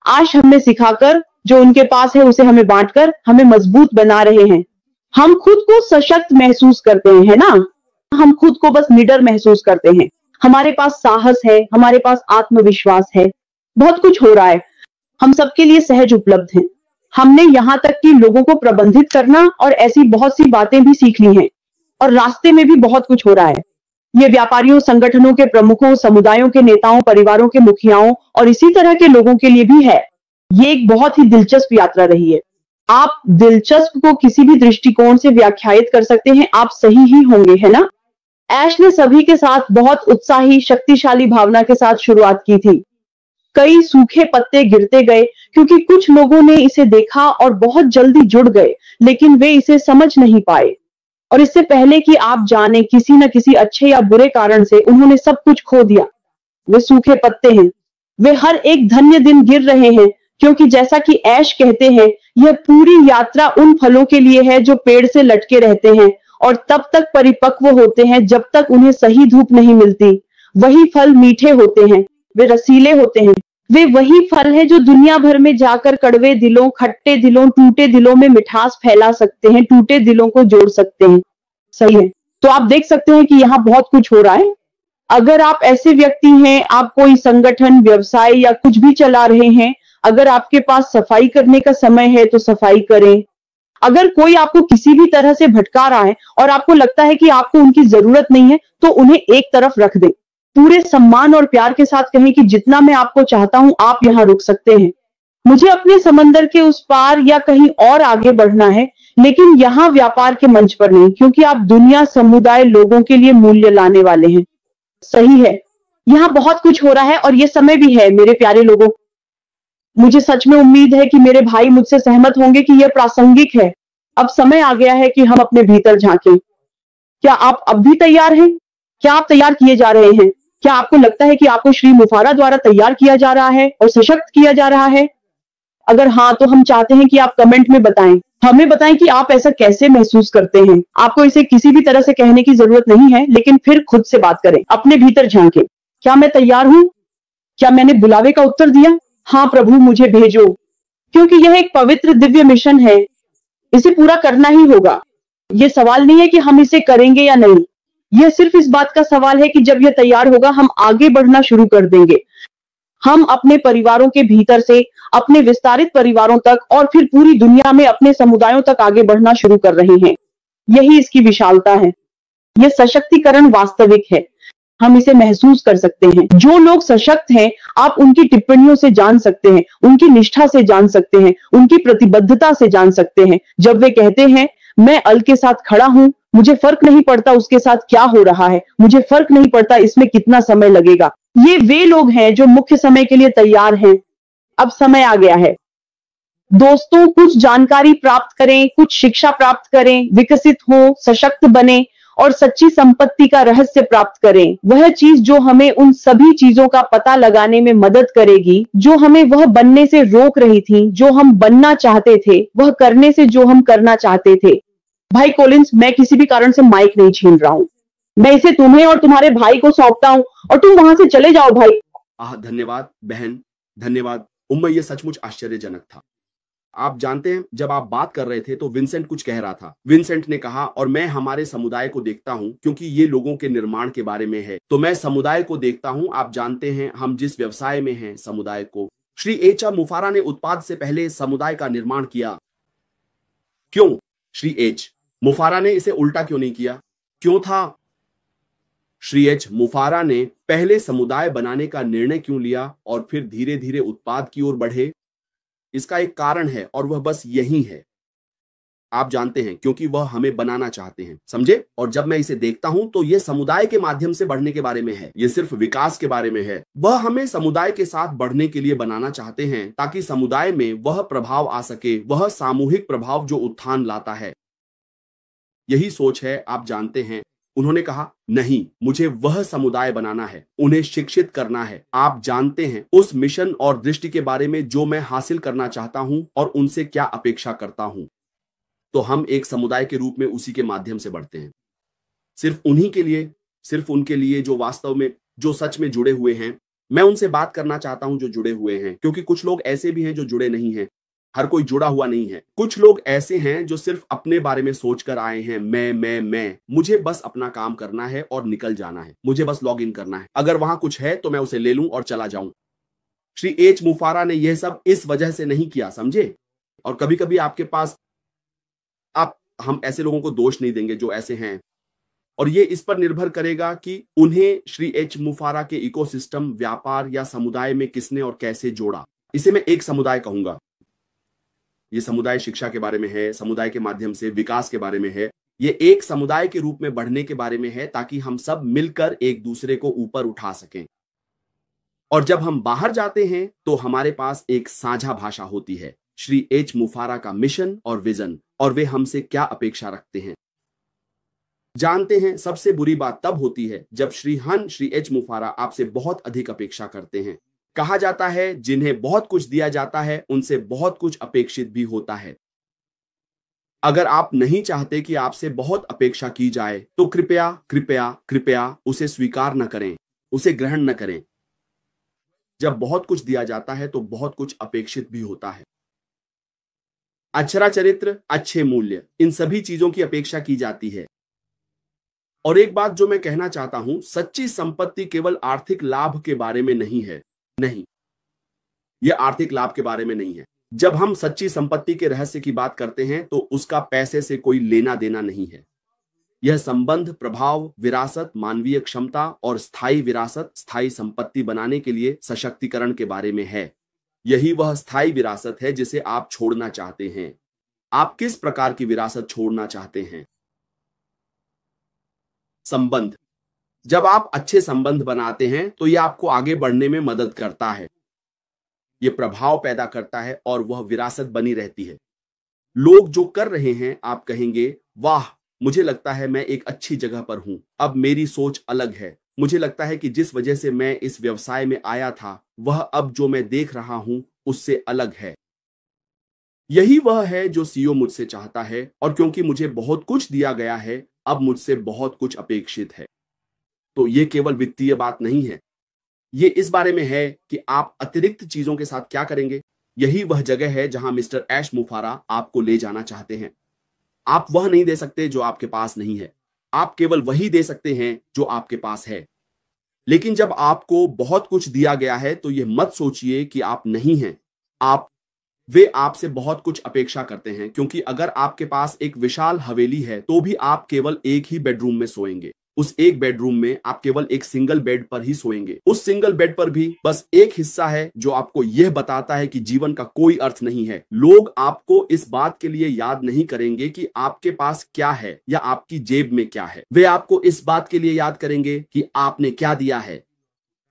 आज हमें सिखाकर जो उनके पास है उसे हमें बांटकर हमें मजबूत बना रहे हैं। हम खुद को सशक्त महसूस करते हैं, है ना? हम खुद को बस निडर महसूस करते हैं। हमारे पास साहस है, हमारे पास आत्मविश्वास है, बहुत कुछ हो रहा है। हम सबके लिए सहज उपलब्ध हैं। हमने यहाँ तक कि लोगों को प्रबंधित करना और ऐसी बहुत सी बातें भी सीख ली हैं। और रास्ते में भी बहुत कुछ हो रहा है। ये व्यापारियों, संगठनों के प्रमुखों, समुदायों के नेताओं, परिवारों के मुखियाओं और इसी तरह के लोगों के लिए भी है। ये एक बहुत ही दिलचस्प यात्रा रही है। आप दिलचस्प को किसी भी दृष्टिकोण से व्याख्यायित कर सकते हैं, आप सही ही होंगे, है ना? ऐश ने सभी के साथ बहुत उत्साही, शक्तिशाली भावना के साथ शुरुआत की थी। कई सूखे पत्ते गिरते गए क्योंकि कुछ लोगों ने इसे देखा और बहुत जल्दी जुड़ गए, लेकिन वे इसे समझ नहीं पाए। और इससे पहले कि आप जाने, किसी न किसी अच्छे या बुरे कारण से उन्होंने सब कुछ खो दिया। वे सूखे पत्ते हैं। वे हर एक धन्य दिन गिर रहे हैं, क्योंकि जैसा कि ऐश कहते हैं, यह पूरी यात्रा उन फलों के लिए है जो पेड़ से लटके रहते हैं और तब तक परिपक्व होते हैं जब तक उन्हें सही धूप नहीं मिलती। वही फल मीठे होते हैं, वे रसीले होते हैं। वे वही फल है जो दुनिया भर में जाकर कड़वे दिलों, खट्टे दिलों, टूटे दिलों में मिठास फैला सकते हैं, टूटे दिलों को जोड़ सकते हैं। सही है। तो आप देख सकते हैं कि यहाँ बहुत कुछ हो रहा है। अगर आप ऐसे व्यक्ति हैं, आप कोई संगठन, व्यवसाय या कुछ भी चला रहे हैं, अगर आपके पास सफाई करने का समय है तो सफाई करें। अगर कोई आपको किसी भी तरह से भटका रहा है और आपको लगता है कि आपको उनकी जरूरत नहीं है, तो उन्हें एक तरफ रख दें। पूरे सम्मान और प्यार के साथ कहें कि जितना मैं आपको चाहता हूं, आप यहाँ रुक सकते हैं। मुझे अपने समंदर के उस पार या कहीं और आगे बढ़ना है, लेकिन यहाँ व्यापार के मंच पर नहीं, क्योंकि आप दुनिया, समुदाय, लोगों के लिए मूल्य लाने वाले हैं। सही है। यहाँ बहुत कुछ हो रहा है और ये समय भी है, मेरे प्यारे लोगों। मुझे सच में उम्मीद है कि मेरे भाई मुझसे सहमत होंगे कि यह प्रासंगिक है। अब समय आ गया है कि हम अपने भीतर झांकें। क्या आप अब भी तैयार हैं? क्या आप तैयार किए जा रहे हैं? क्या आपको लगता है कि आपको श्री मुफारा द्वारा तैयार किया जा रहा है और सशक्त किया जा रहा है? अगर हाँ, तो हम चाहते हैं कि आप कमेंट में बताएं। हमें बताएं कि आप ऐसा कैसे महसूस करते हैं। आपको इसे किसी भी तरह से कहने की जरूरत नहीं है, लेकिन फिर खुद से बात करें, अपने भीतर झांकें। क्या मैं तैयार हूं? क्या मैंने बुलावे का उत्तर दिया? हाँ प्रभु, मुझे भेजो। क्योंकि यह एक पवित्र दिव्य मिशन है, इसे पूरा करना ही होगा। यह सवाल नहीं है कि हम इसे करेंगे या नहीं। यह सिर्फ इस बात का सवाल है कि जब यह तैयार होगा, हम आगे बढ़ना शुरू कर देंगे। हम अपने परिवारों के भीतर से अपने विस्तारित परिवारों तक और फिर पूरी दुनिया में अपने समुदायों तक आगे बढ़ना शुरू कर रहे हैं। यही इसकी विशालता है। यह सशक्तिकरण वास्तविक है। हम इसे महसूस कर सकते हैं। जो लोग सशक्त हैं, आप उनकी टिप्पणियों से जान सकते हैं, उनकी निष्ठा से जान सकते हैं, उनकी प्रतिबद्धता से जान सकते हैं। जब वे कहते हैं, मैं अल के साथ खड़ा हूं, मुझे फर्क नहीं पड़ता उसके साथ क्या हो रहा है, मुझे फर्क नहीं पड़ता इसमें कितना समय लगेगा। ये वे लोग हैं जो मुख्य समय के लिए तैयार हैं। अब समय आ गया है। दोस्तों, कुछ जानकारी प्राप्त करें, कुछ शिक्षा प्राप्त करें, विकसित हो, सशक्त बने और सच्ची संपत्ति का रहस्य प्राप्त करें। वह चीज जो हमें उन सभी चीजों का पता लगाने में मदद करेगी जो हमें वह बनने से रोक रही थी, जो हम बनना चाहते थे, वह करने से जो हम करना चाहते थे। भाई कोलिंस, मैं किसी भी कारण से माइक नहीं छीन रहा हूं। मैं इसे तुम्हें और तुम्हारे भाई को सौंपता हूं और तुम वहां से चले जाओ भाई। धन्यवाद बहन, धन्यवाद उम्मा, ये सचमुच आश्चर्यजनक था। आप जानते हैं, जब आप बात कर रहे थे तो विंसेंट कुछ कह रहा था। विंसेंट ने कहा, और मैं हमारे समुदाय को देखता हूं, क्योंकि ये लोगों के निर्माण के बारे में है, तो मैं समुदाय को देखता हूं। आप जानते हैं, हम जिस व्यवसाय में हैं, समुदाय को। श्री एच मुफारा ने उत्पाद से पहले समुदाय का निर्माण किया। क्यों? श्री एच मुफारा ने इसे उल्टा क्यों नहीं किया? क्यों था? श्री एच मुफारा ने पहले समुदाय बनाने का निर्णय क्यों लिया और फिर धीरे धीरे उत्पाद की ओर बढ़े? इसका एक कारण है और वह बस यही है। आप जानते हैं, क्योंकि वह हमें बनाना चाहते हैं, समझे? और जब मैं इसे देखता हूं तो यह समुदाय के माध्यम से बढ़ने के बारे में है। यह सिर्फ विकास के बारे में है। वह हमें समुदाय के साथ बढ़ने के लिए बनाना चाहते हैं, ताकि समुदाय में वह प्रभाव आ सके, वह सामूहिक प्रभाव जो उत्थान लाता है। यही सोच है। आप जानते हैं, उन्होंने कहा, नहीं, मुझे वह समुदाय बनाना है, उन्हें शिक्षित करना है। आप जानते हैं, उस मिशन और दृष्टि के बारे में जो मैं हासिल करना चाहता हूं और उनसे क्या अपेक्षा करता हूं। तो हम एक समुदाय के रूप में उसी के माध्यम से बढ़ते हैं। सिर्फ उन्हीं के लिए, सिर्फ उनके लिए जो वास्तव में, जो सच में जुड़े हुए हैं, मैं उनसे बात करना चाहता हूं जो जुड़े हुए हैं, क्योंकि कुछ लोग ऐसे भी हैं जो जुड़े नहीं हैं। हर कोई जुड़ा हुआ नहीं है। कुछ लोग ऐसे हैं जो सिर्फ अपने बारे में सोचकर आए हैं, मैं, मुझे बस अपना काम करना है और निकल जाना है, मुझे बस लॉग इन करना है, अगर वहां कुछ है तो मैं उसे ले लूं और चला जाऊं। श्री एच मुफारा ने यह सब इस वजह से नहीं किया, समझे। और कभी कभी आपके पास, आप हम ऐसे लोगों को दोष नहीं देंगे जो ऐसे हैं, और ये इस पर निर्भर करेगा कि उन्हें श्री एच मुफारा के इकोसिस्टम, व्यापार या समुदाय में किसने और कैसे जोड़ा। इसे मैं एक समुदाय कहूंगा। ये समुदाय शिक्षा के बारे में है, समुदाय के माध्यम से विकास के बारे में है, ये एक समुदाय के रूप में बढ़ने के बारे में है, ताकि हम सब मिलकर एक दूसरे को ऊपर उठा सकें। और जब हम बाहर जाते हैं तो हमारे पास एक साझा भाषा होती है, श्री एच मुफारा का मिशन और विजन, और वे हमसे क्या अपेक्षा रखते हैं। जानते हैं, सबसे बुरी बात तब होती है जब श्री एच मुफारा आपसे बहुत अधिक अपेक्षा करते हैं। कहा जाता है जिन्हें बहुत कुछ दिया जाता है उनसे बहुत कुछ अपेक्षित भी होता है। अगर आप नहीं चाहते कि आपसे बहुत अपेक्षा की जाए तो कृपया कृपया कृपया उसे स्वीकार न करें, उसे ग्रहण न करें। जब बहुत कुछ दिया जाता है तो बहुत कुछ अपेक्षित भी होता है। अच्छा चरित्र, अच्छे मूल्य, इन सभी चीजों की अपेक्षा की जाती है। और एक बात जो मैं कहना चाहता हूं, सच्ची संपत्ति केवल आर्थिक लाभ के बारे में नहीं है। नहीं, यह आर्थिक लाभ के बारे में नहीं है। जब हम सच्ची संपत्ति के रहस्य की बात करते हैं तो उसका पैसे से कोई लेना देना नहीं है। यह संबंध, प्रभाव, विरासत, मानवीय क्षमता और स्थायी विरासत, स्थायी संपत्ति बनाने के लिए सशक्तिकरण के बारे में है। यही वह स्थायी विरासत है जिसे आप छोड़ना चाहते हैं। आप किस प्रकार की विरासत छोड़ना चाहते हैं? संबंध। जब आप अच्छे संबंध बनाते हैं तो यह आपको आगे बढ़ने में मदद करता है, यह प्रभाव पैदा करता है और वह विरासत बनी रहती है। लोग जो कर रहे हैं, आप कहेंगे, वाह, मुझे लगता है मैं एक अच्छी जगह पर हूं, अब मेरी सोच अलग है। मुझे लगता है कि जिस वजह से मैं इस व्यवसाय में आया था वह अब जो मैं देख रहा हूं उससे अलग है। यही वह है जो सीईओ मुझसे चाहता है, और क्योंकि मुझे बहुत कुछ दिया गया है अब मुझसे बहुत कुछ अपेक्षित है। तो यह केवल वित्तीय बात नहीं है, ये इस बारे में है कि आप अतिरिक्त चीजों के साथ क्या करेंगे। यही वह जगह है जहां मिस्टर एश मुफारा आपको ले जाना चाहते हैं। आप वह नहीं दे सकते जो आपके पास नहीं है, आप केवल वही दे सकते हैं जो आपके पास है। लेकिन जब आपको बहुत कुछ दिया गया है तो यह मत सोचिए कि आप नहीं हैं। वे आपसे बहुत कुछ अपेक्षा करते हैं, क्योंकि अगर आपके पास एक विशाल हवेली है तो भी आप केवल एक ही बेडरूम में सोएंगे। उस एक बेडरूम में आप केवल एक सिंगल बेड पर ही सोएंगे। उस सिंगल बेड पर भी बस एक हिस्सा है जो आपको यह बताता है कि जीवन का कोई अर्थ नहीं है। लोग आपको इस बात के लिए याद नहीं करेंगे कि आपके पास क्या है या आपकी जेब में क्या है। वे आपको इस बात के लिए याद करेंगे कि आपने क्या दिया है।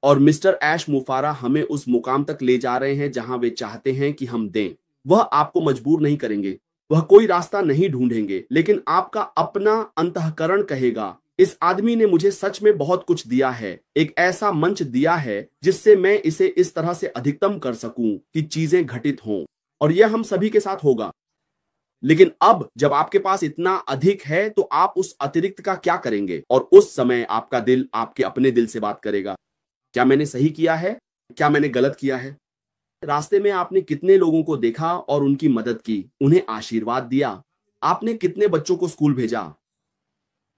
और मिस्टर एश मुफारा हमें उस मुकाम तक ले जा रहे हैं जहां वे चाहते हैं कि हम दें। वह आपको मजबूर नहीं करेंगे, वह कोई रास्ता नहीं ढूंढेंगे, लेकिन आपका अपना अंतःकरण कहेगा, इस आदमी ने मुझे सच में बहुत कुछ दिया है, एक ऐसा मंच दिया है जिससे मैं इसे इस तरह से अधिकतम कर सकूं कि चीजें घटित हों। और यह हम सभी के साथ होगा। लेकिन अब जब आपके पास इतना अधिक है तो आप उस अतिरिक्त का क्या करेंगे? और उस समय आपका दिल आपके अपने दिल से बात करेगा, क्या मैंने सही किया है, क्या मैंने गलत किया है? रास्ते में आपने कितने लोगों को देखा और उनकी मदद की, उन्हें आशीर्वाद दिया? आपने कितने बच्चों को स्कूल भेजा?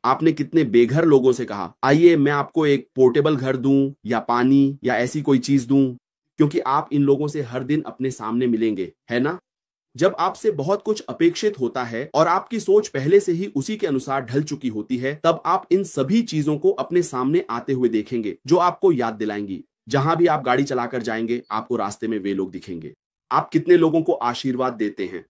आपने कितने बेघर लोगों से कहा, आइए मैं आपको एक पोर्टेबल घर दूं या पानी या ऐसी कोई चीज दूं? क्योंकि आप इन लोगों से हर दिन अपने सामने मिलेंगे, है ना? जब आपसे बहुत कुछ अपेक्षित होता है और आपकी सोच पहले से ही उसी के अनुसार ढल चुकी होती है, तब आप इन सभी चीजों को अपने सामने आते हुए देखेंगे जो आपको याद दिलाएंगी। जहां भी आप गाड़ी चलाकर जाएंगे आपको रास्ते में वे लोग दिखेंगे। आप कितने लोगों को आशीर्वाद देते हैं?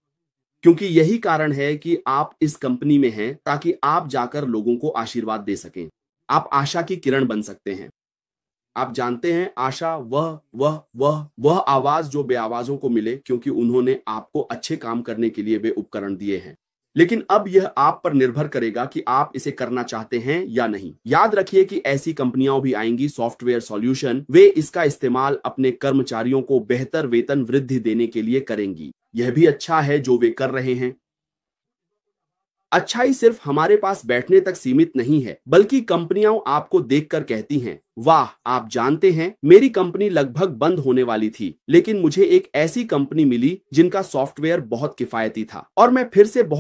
क्योंकि यही कारण है कि आप इस कंपनी में हैं, ताकि आप जाकर लोगों को आशीर्वाद दे सकें। आप आशा की किरण बन सकते हैं। आप जानते हैं, आशा वह आवाज जो बेआवाजों को मिले, क्योंकि उन्होंने आपको अच्छे काम करने के लिए वे उपकरण दिए हैं। लेकिन अब यह आप पर निर्भर करेगा कि आप इसे करना चाहते हैं या नहीं। याद रखिए कि ऐसी कंपनियां भी आएंगी, सॉफ्टवेयर सॉल्यूशन, वे इसका इस्तेमाल अपने कर्मचारियों को बेहतर वेतन वृद्धि देने के लिए करेंगी। यह भी अच्छा है जो वे कर रहे हैं। अच्छाई सिर्फ हमारे पास बैठने तक सीमित नहीं है, बल्कि कंपनियां आपको देखकर कहती हैं, वाह, आप जानते हैं मेरी कंपनी लगभग बंद होने वाली थी, लेकिन मुझे एक ऐसी कंपनी मिली जिनका सॉफ्टवेयर बहुत किफायती था और मैं फिर से बहुत